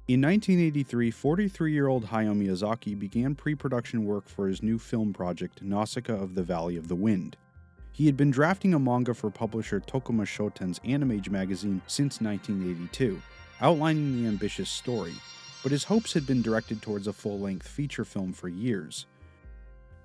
In 1983, 43-year-old Hayao Miyazaki began pre-production work for his new film project, Nausicaä of the Valley of the Wind. He had been drafting a manga for publisher Tokuma Shoten's Animage magazine since 1982, outlining the ambitious story, but his hopes had been directed towards a full-length feature film for years.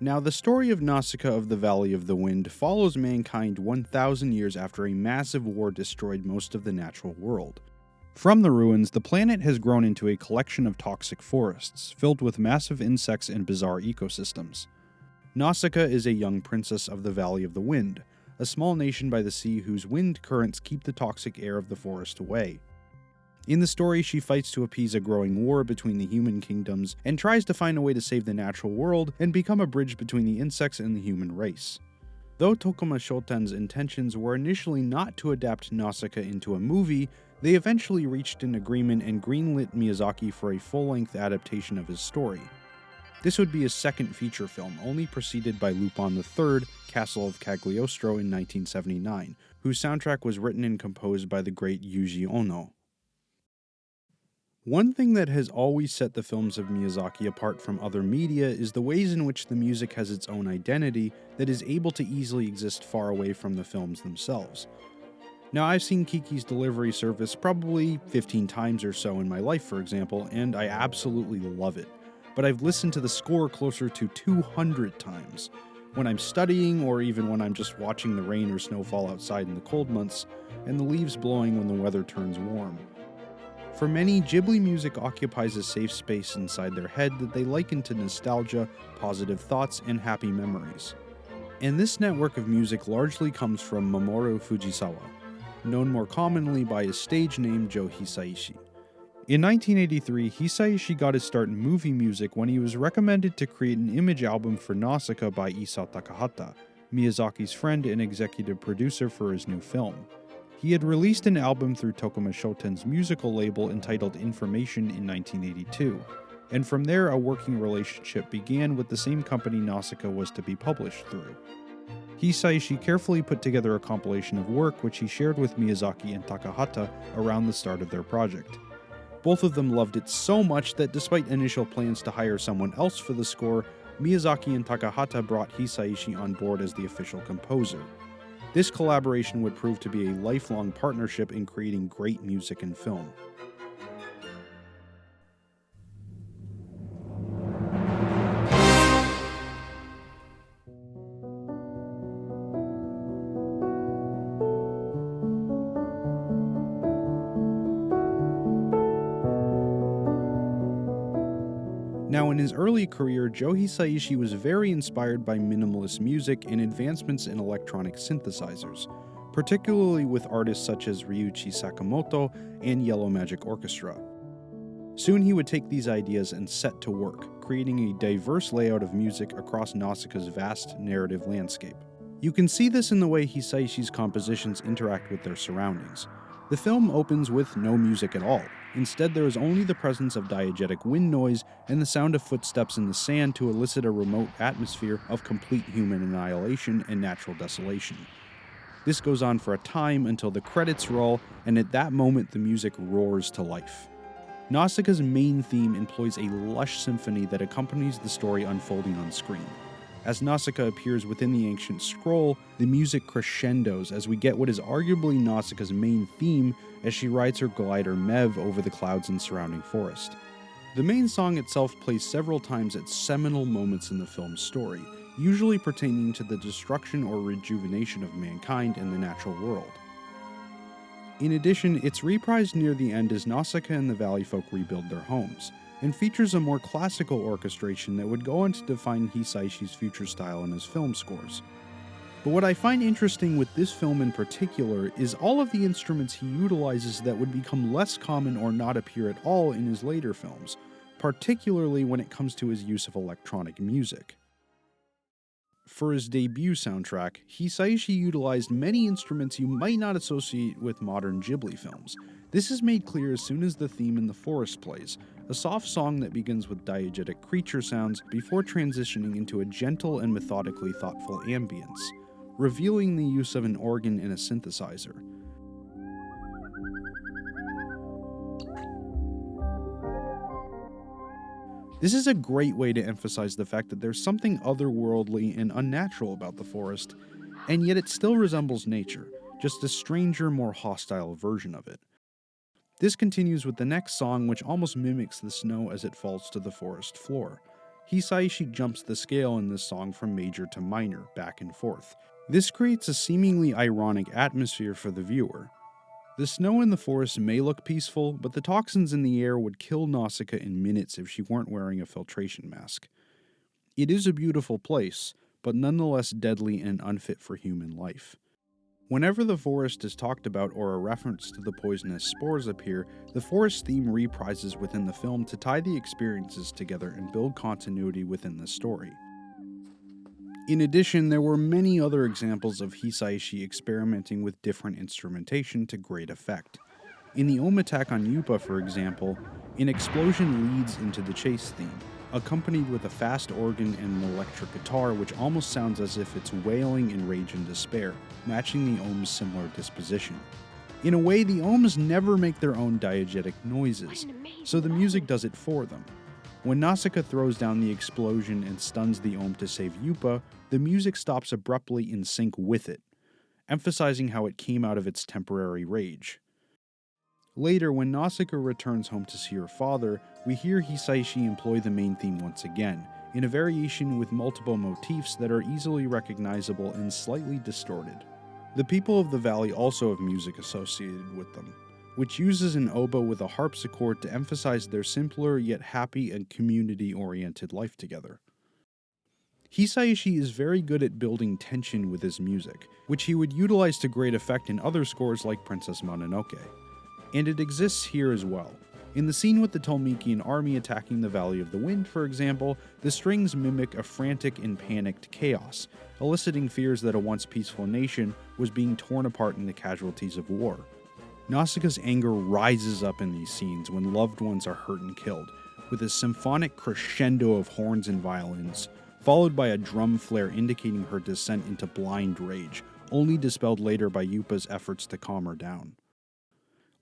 Now, the story of Nausicaä of the Valley of the Wind follows mankind 1,000 years after a massive war destroyed most of the natural world. From the ruins, the planet has grown into a collection of toxic forests, filled with massive insects and bizarre ecosystems. Nausicaa is a young princess of the Valley of the Wind, a small nation by the sea whose wind currents keep the toxic air of the forest away. In the story, she fights to appease a growing war between the human kingdoms and tries to find a way to save the natural world and become a bridge between the insects and the human race. Though Tokuma Shoten's intentions were initially not to adapt Nausicaa into a movie, they eventually reached an agreement and greenlit Miyazaki for a full-length adaptation of his story. This would be his second feature film, only preceded by Lupin III, Castle of Cagliostro in 1979, whose soundtrack was written and composed by the great Yuji Ono. One thing that has always set the films of Miyazaki apart from other media is the ways in which the music has its own identity that is able to easily exist far away from the films themselves. Now, I've seen Kiki's Delivery Service probably 15 times or so in my life, for example, and I absolutely love it. But I've listened to the score closer to 200 times, when I'm studying or even when I'm just watching the rain or snowfall outside in the cold months, and the leaves blowing when the weather turns warm. For many, Ghibli music occupies a safe space inside their head that they liken to nostalgia, positive thoughts, and happy memories. And this network of music largely comes from Mamoru Fujisawa, known more commonly by his stage name Joe Hisaishi. In 1983, Hisaishi got his start in movie music when he was recommended to create an image album for Nausicaä by Isao Takahata, Miyazaki's friend and executive producer for his new film. He had released an album through Tokuma Shoten's musical label entitled Information in 1982, and from there a working relationship began with the same company Nausicaa was to be published through. Hisaishi carefully put together a compilation of work which he shared with Miyazaki and Takahata around the start of their project. Both of them loved it so much that despite initial plans to hire someone else for the score, Miyazaki and Takahata brought Hisaishi on board as the official composer. This collaboration would prove to be a lifelong partnership in creating great music and film. Now, in his early career, Joe Hisaishi was very inspired by minimalist music and advancements in electronic synthesizers, particularly with artists such as Ryuichi Sakamoto and Yellow Magic Orchestra. Soon he would take these ideas and set to work, creating a diverse layout of music across Nausicaa's vast narrative landscape. You can see this in the way Hisaishi's compositions interact with their surroundings. The film opens with no music at all. Instead, there is only the presence of diegetic wind noise and the sound of footsteps in the sand to elicit a remote atmosphere of complete human annihilation and natural desolation. This goes on for a time until the credits roll, and at that moment the music roars to life. Nausicaa's main theme employs a lush symphony that accompanies the story unfolding on screen. As Nausicaa appears within the ancient scroll, the music crescendos as we get what is arguably Nausicaa's main theme as she rides her glider Mev over the clouds and surrounding forest. The main song itself plays several times at seminal moments in the film's story, usually pertaining to the destruction or rejuvenation of mankind and the natural world. In addition, it's reprised near the end as Nausicaa and the valley folk rebuild their homes, and features a more classical orchestration that would go on to define Hisaishi's future style in his film scores. But what I find interesting with this film in particular is all of the instruments he utilizes that would become less common or not appear at all in his later films, particularly when it comes to his use of electronic music. For his debut soundtrack, Hisaishi utilized many instruments you might not associate with modern Ghibli films. This is made clear as soon as the theme in the forest plays, a soft song that begins with diegetic creature sounds before transitioning into a gentle and methodically thoughtful ambience, revealing the use of an organ and a synthesizer. This is a great way to emphasize the fact that there's something otherworldly and unnatural about the forest, and yet it still resembles nature, just a stranger, more hostile version of it. This continues with the next song, which almost mimics the snow as it falls to the forest floor. Hisaishi jumps the scale in this song from major to minor, back and forth. This creates a seemingly ironic atmosphere for the viewer. The snow in the forest may look peaceful, but the toxins in the air would kill Nausicaa in minutes if she weren't wearing a filtration mask. It is a beautiful place, but nonetheless deadly and unfit for human life. Whenever the forest is talked about or a reference to the poisonous spores appear, the forest theme reprises within the film to tie the experiences together and build continuity within the story. In addition, there were many other examples of Hisaishi experimenting with different instrumentation to great effect. In the Ohm Attack on Yupa, for example, an explosion leads into the chase theme, accompanied with a fast organ and an electric guitar which almost sounds as if it's wailing in rage and despair, matching the Ohm's similar disposition. In a way, the Ohms never make their own diegetic noises, so the music does it for them. When Nausicaa throws down the explosion and stuns the Ohm to save Yupa, the music stops abruptly in sync with it, emphasizing how it came out of its temporary rage. Later, when Nausicaa returns home to see her father, we hear Hisaishi employ the main theme once again, in a variation with multiple motifs that are easily recognizable and slightly distorted. The people of the valley also have music associated with them, which uses an oboe with a harpsichord to emphasize their simpler yet happy and community-oriented life together. Hisaishi is very good at building tension with his music, which he would utilize to great effect in other scores like Princess Mononoke. And it exists here as well. In the scene with the Tolmekian army attacking the Valley of the Wind, for example, the strings mimic a frantic and panicked chaos, eliciting fears that a once peaceful nation was being torn apart in the casualties of war. Nausicaa's anger rises up in these scenes when loved ones are hurt and killed, with a symphonic crescendo of horns and violins, followed by a drum flare indicating her descent into blind rage, only dispelled later by Yupa's efforts to calm her down.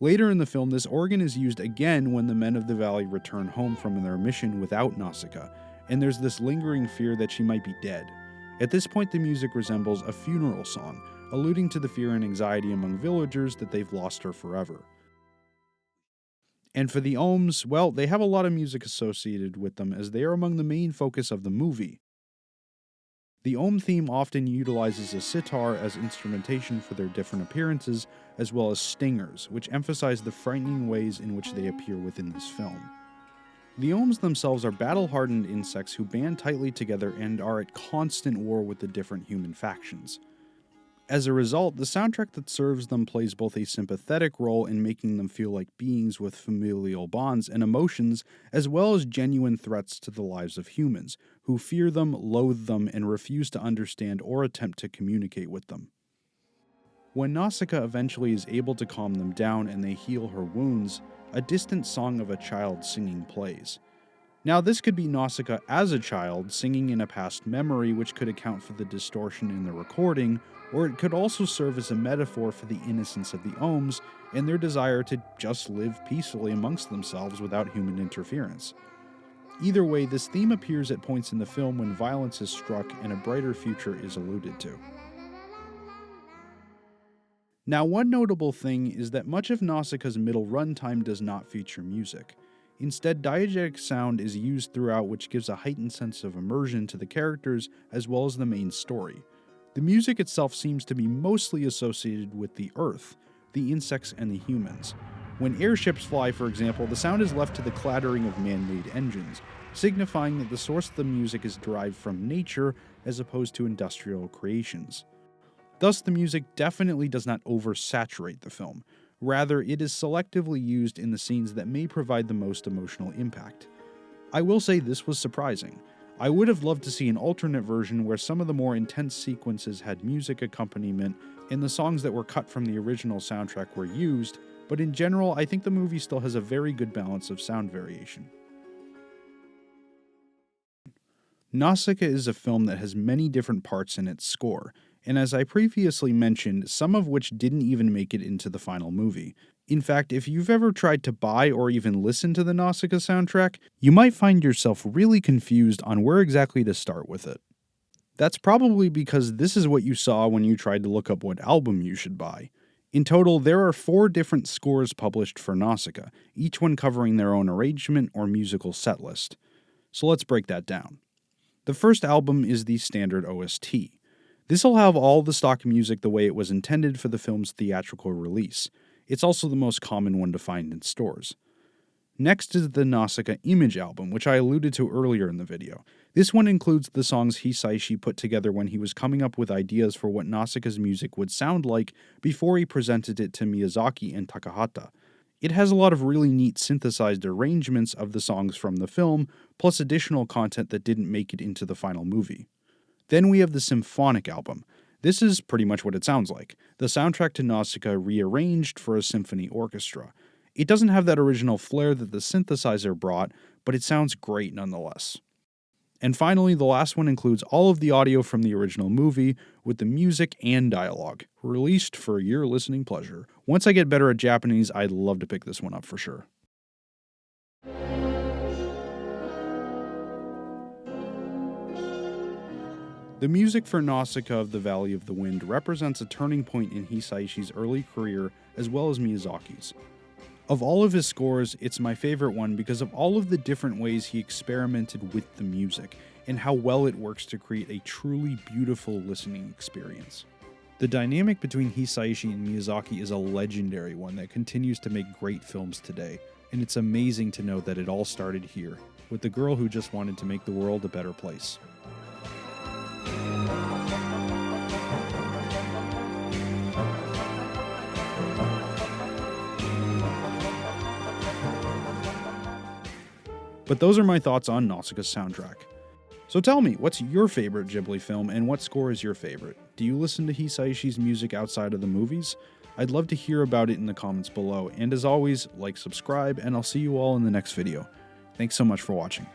Later in the film, this organ is used again when the men of the valley return home from their mission without Nausicaa, and there's this lingering fear that she might be dead. At this point, the music resembles a funeral song, alluding to the fear and anxiety among villagers that they've lost her forever. And for the Ohms, well, they have a lot of music associated with them as they are among the main focus of the movie. The Ohm theme often utilizes a sitar as instrumentation for their different appearances, as well as stingers, which emphasize the frightening ways in which they appear within this film. The Ohms themselves are battle-hardened insects who band tightly together and are at constant war with the different human factions. As a result, the soundtrack that serves them plays both a sympathetic role in making them feel like beings with familial bonds and emotions, as well as genuine threats to the lives of humans, who fear them, loathe them, and refuse to understand or attempt to communicate with them. When Nausicaa eventually is able to calm them down and they heal her wounds, a distant song of a child singing plays. Now, this could be Nausicaa as a child singing in a past memory, which could account for the distortion in the recording, or it could also serve as a metaphor for the innocence of the Ohms and their desire to just live peacefully amongst themselves without human interference. Either way, this theme appears at points in the film when violence is struck and a brighter future is alluded to. Now, one notable thing is that much of Nausicaa's middle runtime does not feature music. Instead, diegetic sound is used throughout, which gives a heightened sense of immersion to the characters as well as the main story. The music itself seems to be mostly associated with the Earth, the insects, and the humans. When airships fly, for example, the sound is left to the clattering of man-made engines, signifying that the source of the music is derived from nature as opposed to industrial creations. Thus, the music definitely does not oversaturate the film. Rather, it is selectively used in the scenes that may provide the most emotional impact. I will say this was surprising. I would have loved to see an alternate version where some of the more intense sequences had music accompaniment and the songs that were cut from the original soundtrack were used, but in general, I think the movie still has a very good balance of sound variation. Nausicaa is a film that has many different parts in its score, and as I previously mentioned, some of which didn't even make it into the final movie. In fact, if you've ever tried to buy or even listen to the Nausicaa soundtrack, you might find yourself really confused on where exactly to start with it. That's probably because this is what you saw when you tried to look up what album you should buy. In total, there are 4 different scores published for Nausicaa, each one covering their own arrangement or musical set list. So let's break that down. The first album is the standard OST. This will have all the stock music the way it was intended for the film's theatrical release. It's also the most common one to find in stores. Next is the Nausicaa Image album, which I alluded to earlier in the video. This one includes the songs Hisaishi put together when he was coming up with ideas for what Nausicaa's music would sound like before he presented it to Miyazaki and Takahata. It has a lot of really neat synthesized arrangements of the songs from the film, plus additional content that didn't make it into the final movie. Then we have the Symphonic album. This is pretty much what it sounds like, the soundtrack to Nausicaa rearranged for a symphony orchestra. It doesn't have that original flair that the synthesizer brought, but it sounds great nonetheless. And finally, the last one includes all of the audio from the original movie, with the music and dialogue, released for your listening pleasure. Once I get better at Japanese, I'd love to pick this one up for sure. The music for Nausicaa of the Valley of the Wind represents a turning point in Hisaishi's early career as well as Miyazaki's. Of all of his scores, it's my favorite one because of all of the different ways he experimented with the music and how well it works to create a truly beautiful listening experience. The dynamic between Hisaishi and Miyazaki is a legendary one that continues to make great films today, and it's amazing to know that it all started here, with the girl who just wanted to make the world a better place. But those are my thoughts on Nausicaa's soundtrack. So tell me, what's your favorite Ghibli film and what score is your favorite? Do you listen to Hisaishi's music outside of the movies? I'd love to hear about it in the comments below, and as always, like, subscribe, and I'll see you all in the next video. Thanks so much for watching.